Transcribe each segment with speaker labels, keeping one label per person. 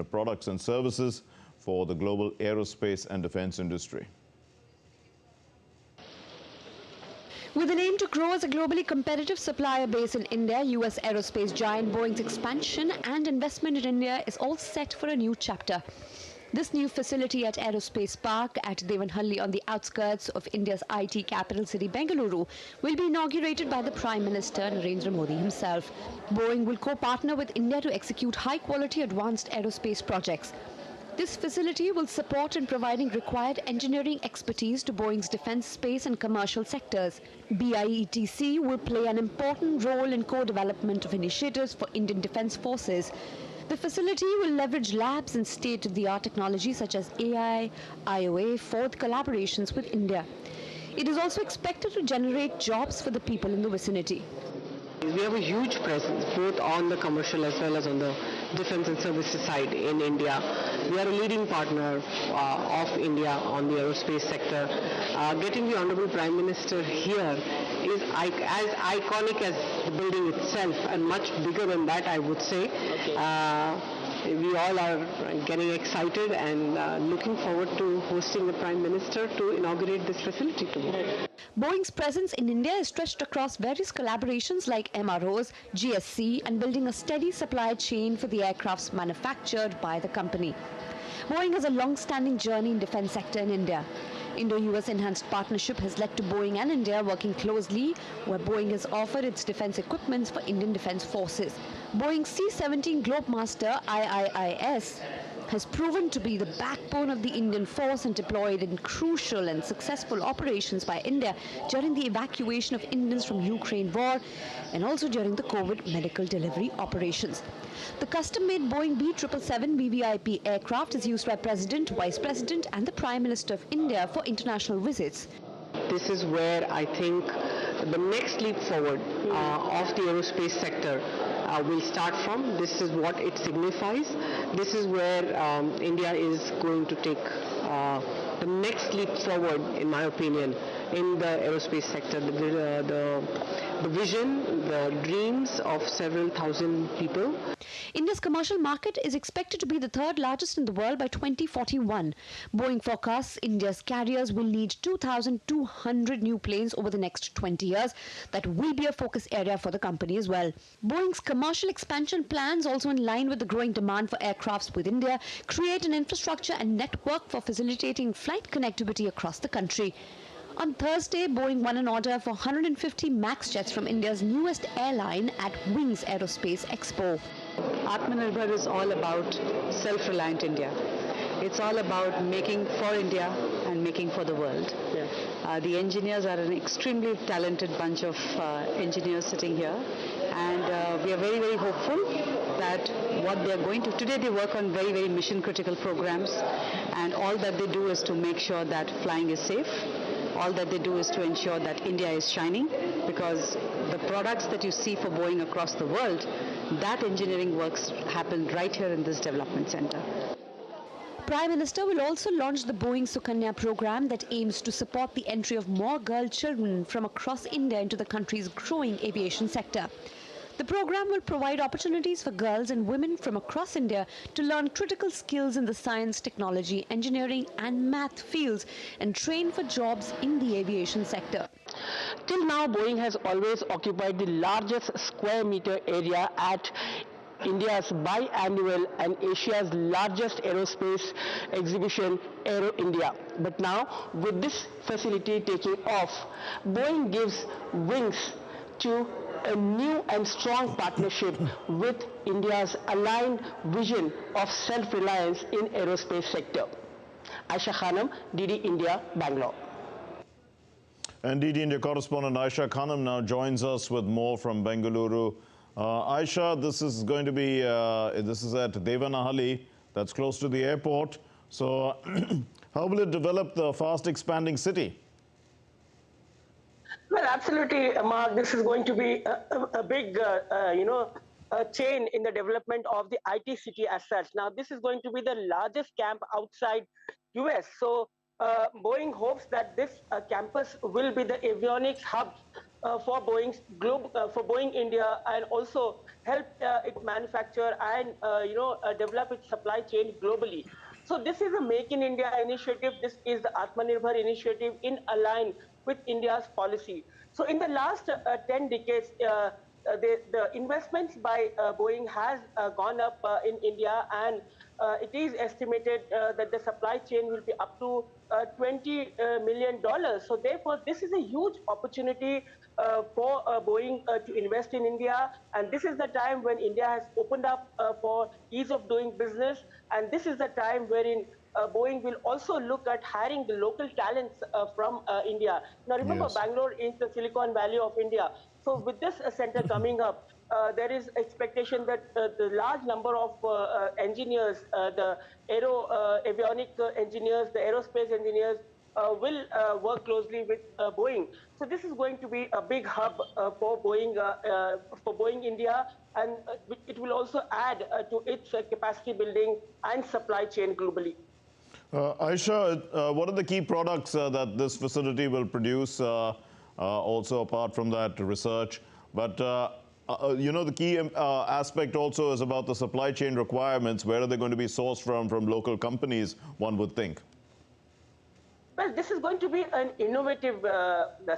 Speaker 1: of products and services for the global aerospace and defense industry.
Speaker 2: With an aim to grow as a globally competitive supplier base in India, US aerospace giant Boeing's expansion and investment in India is all set for a new chapter. This new facility at Aerospace Park at Devanahalli on the outskirts of India's IT capital city Bengaluru will be inaugurated by the Prime Minister Narendra Modi himself. Boeing will co-partner with India to execute high-quality advanced aerospace projects. This facility will support in providing required engineering expertise to Boeing's defense, space and commercial sectors. BIETC will play an important role in co-development of initiatives for Indian Defence Forces. The facility will leverage labs and state-of-the-art technology such as AI, IOA for the collaborations with India. It is also expected to generate jobs for the people in the vicinity.
Speaker 3: We have a huge presence both on the commercial as well as on the defense and services side in India. We are a leading partner of India on the aerospace sector. Getting the Honorable Prime Minister here is as iconic as the building itself and much bigger than that, I would say. We all are getting excited and looking forward to hosting the Prime Minister to inaugurate this facility tomorrow.
Speaker 2: Boeing's presence in India is stretched across various collaborations like MROs, GSC and building a steady supply chain for the aircrafts manufactured by the company. Boeing has a long-standing journey in defense sector in India. Indo-US enhanced partnership has led to Boeing and India working closely, where Boeing has offered its defense equipments for Indian Defense Forces. Boeing's C-17 Globemaster IIIS has proven to be the backbone of the Indian force and deployed in crucial and successful operations by India during the evacuation of Indians from Ukraine war and also during the COVID medical delivery operations. The custom-made Boeing B777 VVIP aircraft is used by President, Vice President and the Prime Minister of India for international visits.
Speaker 3: This is where I think the next leap forward of the aerospace sector will start from. This is what it signifies. This is where India is going to take the next leap forward, in my opinion, in the aerospace sector. The vision, the dreams of several thousand people.
Speaker 2: India's commercial market is expected to be the third largest in the world by 2041. Boeing forecasts India's carriers will need 2,200 new planes over the next 20 years. That will be a focus area for the company as well. Boeing's commercial expansion plans, also in line with the growing demand for aircrafts with India, create an infrastructure and network for facilitating flight connectivity across the country. On Thursday, Boeing won an order for 150 MAX jets from India's newest airline at Wings Aerospace Expo.
Speaker 4: Atmanirbhar is all about self-reliant India. It's all about making for India and making for the world. The engineers are an extremely talented bunch of engineers sitting here, and we are very, very hopeful that what they are going to, today they work on very, very mission critical programs, and all that they do is to make sure that flying is safe. All that they do is to ensure that India is shining, because the products that you see for Boeing across the world, that engineering works happen right here in this development center.
Speaker 2: Prime Minister will also launch the Boeing Sukanya program that aims to support the entry of more girl children from across India into the country's growing aviation sector. The program will provide opportunities for girls and women from across India to learn critical skills in the science, technology, engineering and math fields and train for jobs in the aviation sector.
Speaker 3: Till now, Boeing has always occupied the largest square meter area at India's biannual and Asia's largest aerospace exhibition, Aero India. But now, with this facility taking off, Boeing gives wings to a new and strong partnership with India's aligned vision of self-reliance in aerospace sector. Aisha Khanam, DD India, Bangalore.
Speaker 1: And DD India correspondent Aisha Khanam now joins us with more from Bengaluru. Aisha, this is going to be, this is at Devanahalli, that's close to the airport. So how will it develop the fast expanding city?
Speaker 5: Well, absolutely, Mark. This is going to be a big, a chain in the development of the IT city as such. Now, this is going to be the largest camp outside US. So, Boeing hopes that this campus will be the avionics hub for for Boeing India, and also help it manufacture and develop its supply chain globally. So this is a Make in India initiative. This is the Atmanirbhar initiative in align with India's policy. So in the last 10 decades, the investments by Boeing has gone up in India, and it is estimated that the supply chain will be up to $20 million. So therefore, this is a huge opportunity for Boeing to invest in India. And this is the time when India has opened up for ease of doing business. And this is the time wherein Boeing will also look at hiring the local talents from India. Now, remember,
Speaker 1: Yes.
Speaker 5: Bangalore is the Silicon Valley of India. So with this center coming up, there is expectation that the large number of engineers, the avionic engineers, the aerospace engineers, will work closely with Boeing. So this is going to be a big hub for Boeing India, and it will also add to its capacity building and supply chain globally.
Speaker 1: Aisha, what are the key products that this facility will produce, also apart from that research? But, the key aspect also is about the supply chain requirements. Where are they going to be sourced from local companies, one would think?
Speaker 5: Well, this is going to be an innovative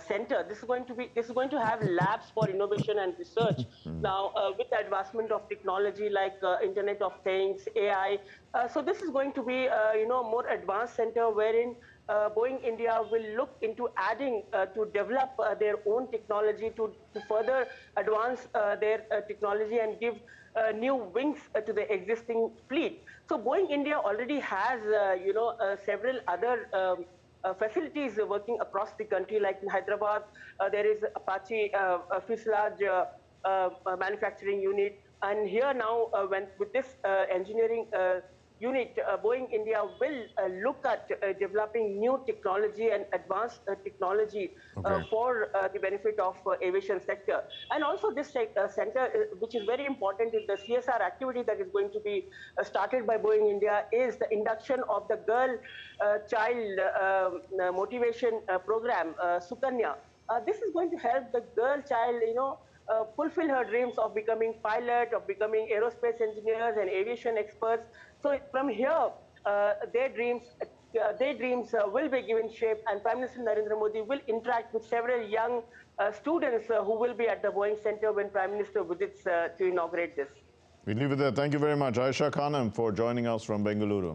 Speaker 5: center. This is going to have labs for innovation and research. Now, with the advancement of technology like Internet of Things, AI, so this is going to be more advanced center wherein Boeing India will look into adding to develop their own technology to further advance their technology and give new wings to the existing fleet. So Boeing India already has several other facilities working across the country, like in Hyderabad, there is Apache fuselage manufacturing unit. And here now, with this engineering unit, Boeing India will look at developing new technology and advanced technology for the benefit of aviation sector. And also this center, which is very important, is the CSR activity that is going to be started by Boeing India, is the induction of the girl child motivation program, Sukanya. This is going to help the girl child, fulfill her dreams of becoming pilot, of becoming aerospace engineers and aviation experts. So from here, their dreams will be given shape, and Prime Minister Narendra Modi will interact with several young students who will be at the Boeing Center when Prime Minister visits to inaugurate this.
Speaker 1: We leave it there. Thank you very much, Aisha Khanam, for joining us from Bengaluru.